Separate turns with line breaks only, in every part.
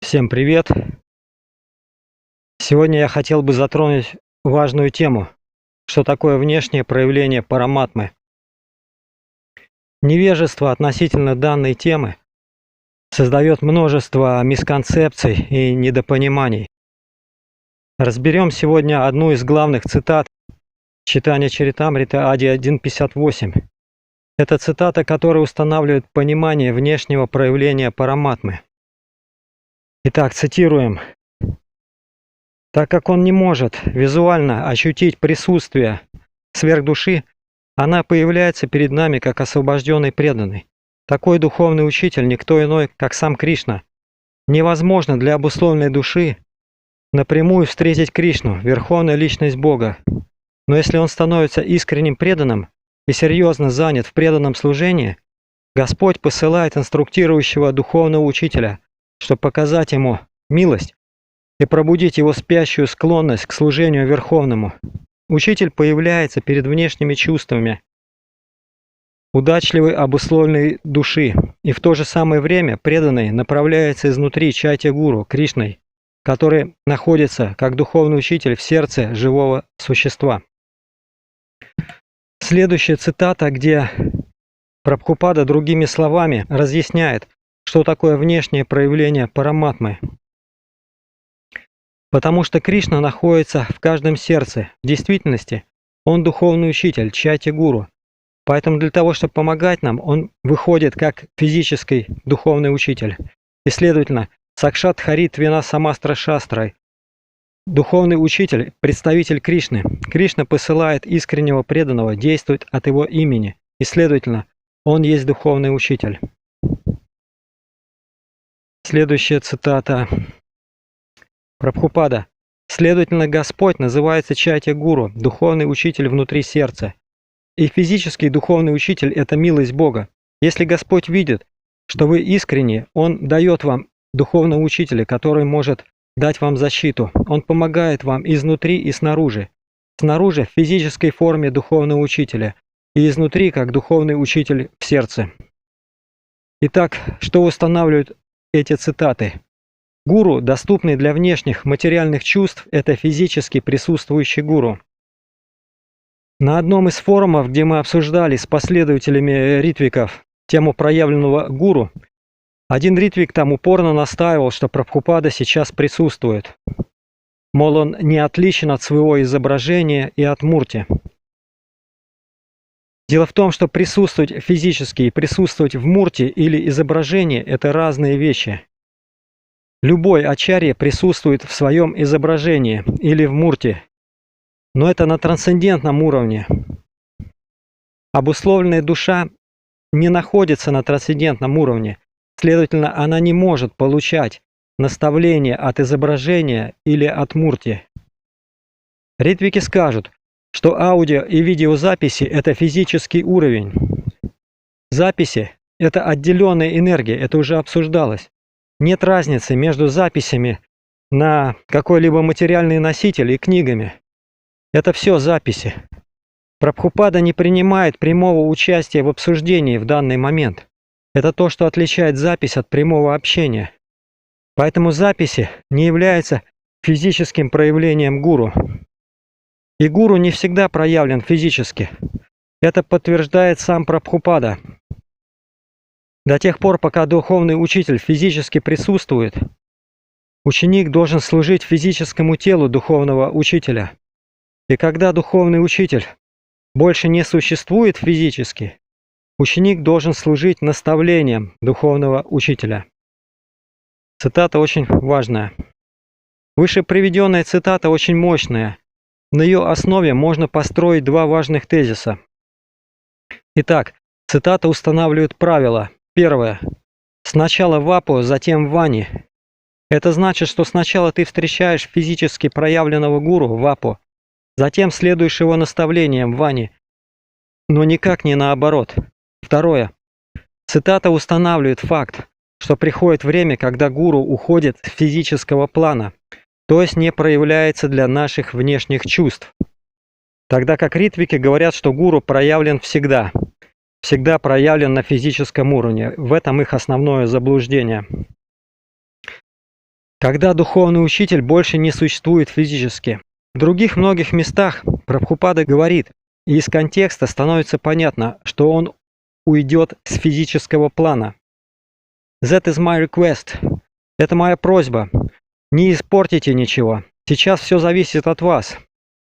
Всем привет! Сегодня я хотел бы затронуть важную тему, что такое внешнее проявление параматмы. Невежество относительно данной темы создает множество мисконцепций и недопониманий. Разберем сегодня одну из главных цитат Читания Чаритамриты Ади 1.58. Это цитата, которая устанавливает понимание внешнего проявления параматмы. Итак, цитируем. Так как он не может визуально ощутить присутствие сверхдуши, она появляется перед нами как освобожденный преданный. Такой духовный учитель никто иной, как сам Кришна. Невозможно для обусловленной души напрямую встретить Кришну, верховную личность Бога. Но если он становится искренним преданным и серьезно занят в преданном служении, Господь посылает инструктирующего духовного учителя, чтобы показать ему милость и пробудить его спящую склонность к служению Верховному. Учитель появляется перед внешними чувствами удачливой обусловленной души, и в то же самое время преданный направляется изнутри Чайтья-гуру, Кришной, который находится как духовный учитель в сердце живого существа. Следующая цитата, где Прабхупада другими словами разъясняет, что такое внешнее проявление параматмы. Потому что Кришна находится в каждом сердце. В действительности, он духовный учитель, Чайтья-гуру. Поэтому для того, чтобы помогать нам, он выходит как физический духовный учитель. И, следовательно, Сакшат Харит Вина Самастра Шастрой. Духовный учитель, представитель Кришны. Кришна посылает искреннего преданного, действует от его имени. И, следовательно, он есть духовный учитель. Следующая цитата. Прабхупада. Следовательно, Господь называется Чайтья-гуру, духовный учитель внутри сердца. И физический духовный учитель – это милость Бога. Если Господь видит, что вы искренне, Он дает вам духовного учителя, который может дать вам защиту. Он помогает вам изнутри и снаружи. Снаружи в физической форме духовного учителя, и изнутри как духовный учитель в сердце. Итак, что устанавливают эти цитаты? Гуру, доступный для внешних материальных чувств, это физически присутствующий гуру. На одном из форумов, где мы обсуждали с последователями ритвиков тему проявленного гуру, один ритвик там упорно настаивал, что Прабхупада сейчас присутствует. Мол, он не отличен от своего изображения и от мурти. Дело в том, что присутствовать физически и присутствовать в мурти или изображении – это разные вещи. Любой ачарья присутствует в своем изображении или в мурти, но это на трансцендентном уровне. Обусловленная душа не находится на трансцендентном уровне, следовательно, она не может получать наставления от изображения или от мурти. Ритвики скажут, что аудио и видеозаписи – это физический уровень. Записи – это отделенная энергия, это уже обсуждалось. Нет разницы между записями на какой-либо материальный носитель и книгами. Это все записи. Прабхупада не принимает прямого участия в обсуждении в данный момент. Это то, что отличает запись от прямого общения. Поэтому записи не являются физическим проявлением гуру. И гуру не всегда проявлен физически. Это подтверждает сам Прабхупада. До тех пор, пока духовный учитель физически присутствует, ученик должен служить физическому телу духовного учителя. И когда духовный учитель больше не существует физически, ученик должен служить наставлением духовного учителя. Цитата очень важная. Выше приведенная цитата очень мощная. На ее основе можно построить два важных тезиса. Итак, цитата устанавливает правила. Первое. Сначала в апу, затем в вани. Это значит, что сначала ты встречаешь физически проявленного гуру в апу, затем следуешь его наставлениям в вани, но никак не наоборот. Второе. Цитата устанавливает факт, что приходит время, когда гуру уходит с физического плана, то есть не проявляется для наших внешних чувств. Тогда как ритвики говорят, что гуру проявлен всегда проявлен на физическом уровне. В этом их основное заблуждение. когда духовный учитель больше не существует физически. В других многих местах Прабхупада говорит, и из контекста становится понятно, что он уйдет с физического плана. That is my request. Это моя просьба. Не испортите ничего. Сейчас все зависит от вас.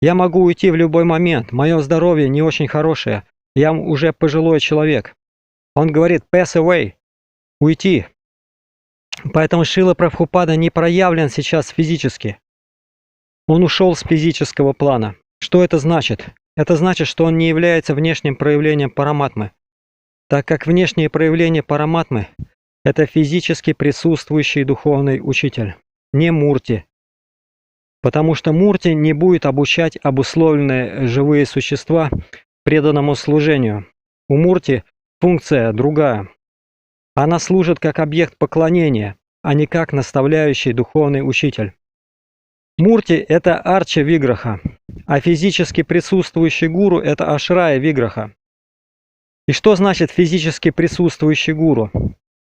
Я могу уйти в любой момент. Мое здоровье не очень хорошее. Я уже пожилой человек. Он говорит pass away. Уйти. Поэтому Шрила Прабхупада не проявлен сейчас физически. Он ушел с физического плана. Что это значит? Это значит, что он не является внешним проявлением Параматмы, так как внешнее проявление Параматмы – это физически присутствующий духовный учитель, не Мурти. Потому что Мурти не будет обучать обусловленные живые существа преданному служению. У Мурти функция другая. Она служит как объект поклонения, а не как наставляющий духовный учитель. Мурти – это Арча Виграха, а физически присутствующий гуру – это Ашрая Виграха. И что значит физически присутствующий гуру?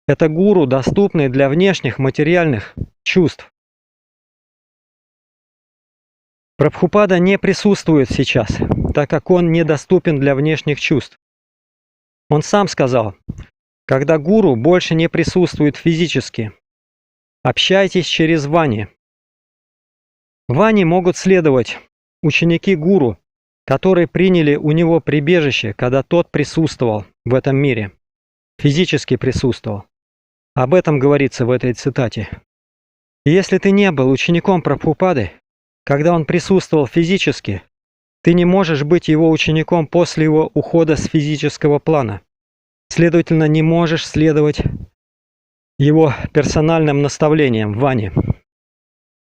Это гуру, доступный для внешних материальных чувств. Прабхупада не присутствует сейчас, так как он недоступен для внешних чувств. Он сам сказал, когда гуру больше не присутствует физически, общайтесь через вани. Вани могут следовать ученики гуру, которые приняли у него прибежище, когда тот присутствовал в этом мире, физически присутствовал. Об этом говорится в этой цитате. И если ты не был учеником Прабхупады, когда он присутствовал физически, ты не можешь быть его учеником после его ухода с физического плана. Следовательно, не можешь следовать его персональным наставлениям Вани.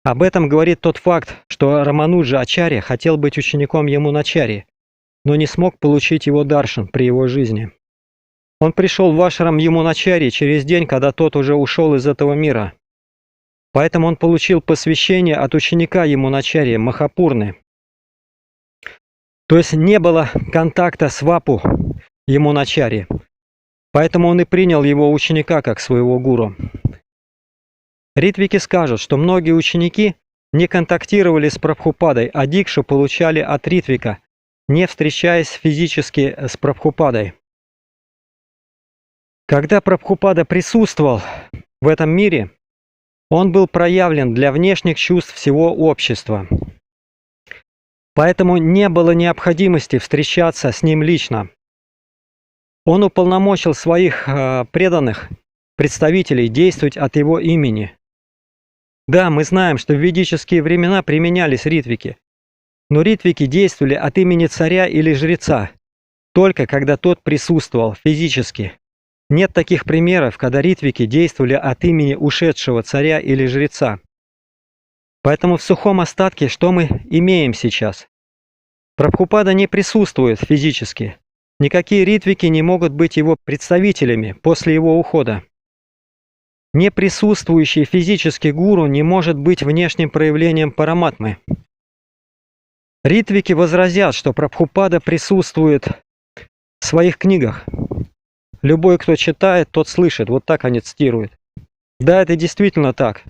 Об этом говорит тот факт, что Рамануджа Ачарья хотел быть учеником Ямуначарьи, но не смог получить его даршан при его жизни. Он пришел в ашрам Ямуначарьи через день, когда тот уже ушел из этого мира. Поэтому он получил посвящение от ученика Ямуначарьи Махапурны. То есть не было контакта с Вапу Ямуначарьи. Поэтому он и принял его ученика как своего гуру. Ритвики скажут, что многие ученики не контактировали с Прабхупадой, а дикшу получали от Ритвика, не встречаясь физически с Прабхупадой. Когда Прабхупада присутствовал в этом мире, он был проявлен для внешних чувств всего общества. Поэтому не было необходимости встречаться с ним лично. Он уполномочил своих преданных представителей действовать от его имени. Да, мы знаем, что в ведические времена применялись ритвики, но ритвики действовали от имени царя или жреца, только когда тот присутствовал физически. Нет таких примеров, когда ритвики действовали от имени ушедшего царя или жреца. Поэтому в сухом остатке что мы имеем сейчас? Прабхупада не присутствует физически. Никакие ритвики не могут быть его представителями после его ухода. Неприсутствующий физический гуру не может быть внешним проявлением Параматмы. Ритвики возразят, что Прабхупада присутствует в своих книгах. Любой, кто читает, тот слышит. Вот так они цитируют. Да, это действительно так.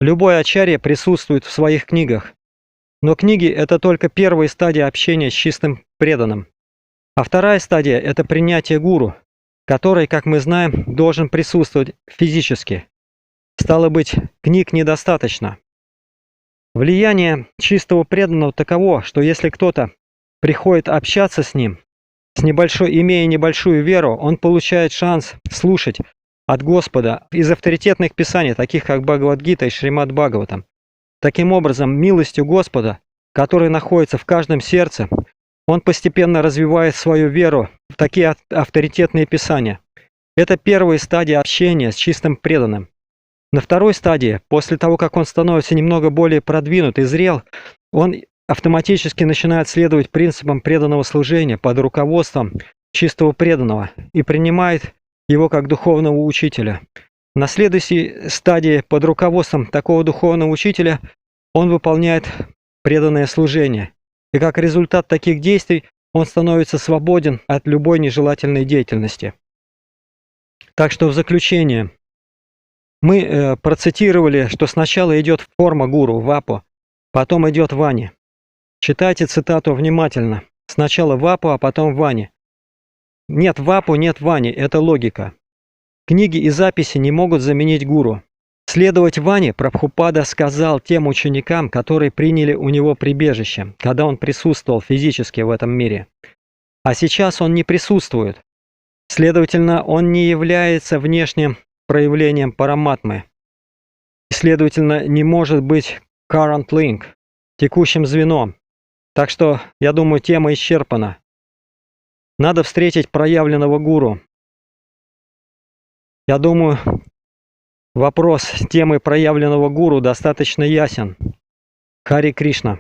Любой ачарья присутствует в своих книгах. Но книги – это только первая стадия общения с чистым преданным. А вторая стадия – это принятие гуру, который, как мы знаем, должен присутствовать физически. Стало быть, книг недостаточно. Влияние чистого преданного таково, что если кто-то приходит общаться с ним, имея небольшую веру, он получает шанс слушать от Господа из авторитетных писаний, таких как Бхагавад-гита и Шримад Бхагаватам. Таким образом, милостью Господа, который находится в каждом сердце, он постепенно развивает свою веру в такие авторитетные писания. Это первая стадия общения с чистым преданным. На второй стадии, после того, как он становится немного более продвинут и зрел, он автоматически начинает следовать принципам преданного служения под руководством чистого преданного и принимает его как духовного учителя. На следующей стадии под руководством такого духовного учителя он выполняет преданное служение. И как результат таких действий он становится свободен от любой нежелательной деятельности. Так что в заключение, Мы процитировали, что сначала идет форма гуру, вапу, потом идет вани. Читайте цитату внимательно. Сначала вапу, а потом вани. Нет вапу, нет вани, это логика. Книги и записи не могут заменить гуру. Следовать Ване Прабхупада сказал тем ученикам, которые приняли у него прибежище, когда он присутствовал физически в этом мире. А сейчас он не присутствует. Следовательно, он не является внешним проявлением параматмы. И, следовательно, не может быть current link, текущим звеном. Так что, я думаю, тема исчерпана. Надо встретить проявленного гуру. Я думаю, вопрос темы проявленного гуру достаточно ясен. Хари Кришна.